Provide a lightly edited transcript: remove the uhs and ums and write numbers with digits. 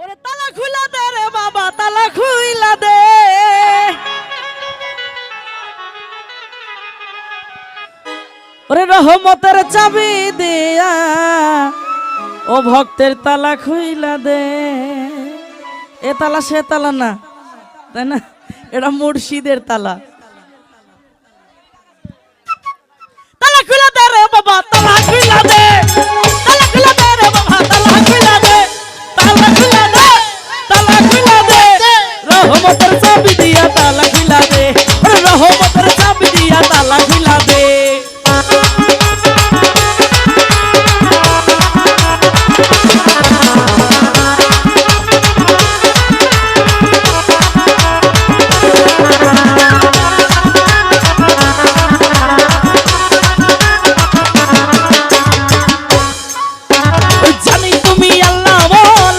ওরে তালা খুইলা দে রে বাবা, তালা খুইলা দে। ওরে রহমতের চাবি দিয়া ও ভক্তের তালা খুইলা দে। এ তালা সে তালা না, তাই না? এটা মুর্শিদের তালা। তালা খুইলা দে রে বাবা, তালা খুইলা দে। তালা খুইলা দে রে বাবা, তালা খুইলা দে। তালা খুইলা দে, তালা খুইলা দে। রহমতের চাবি দিয়া তালা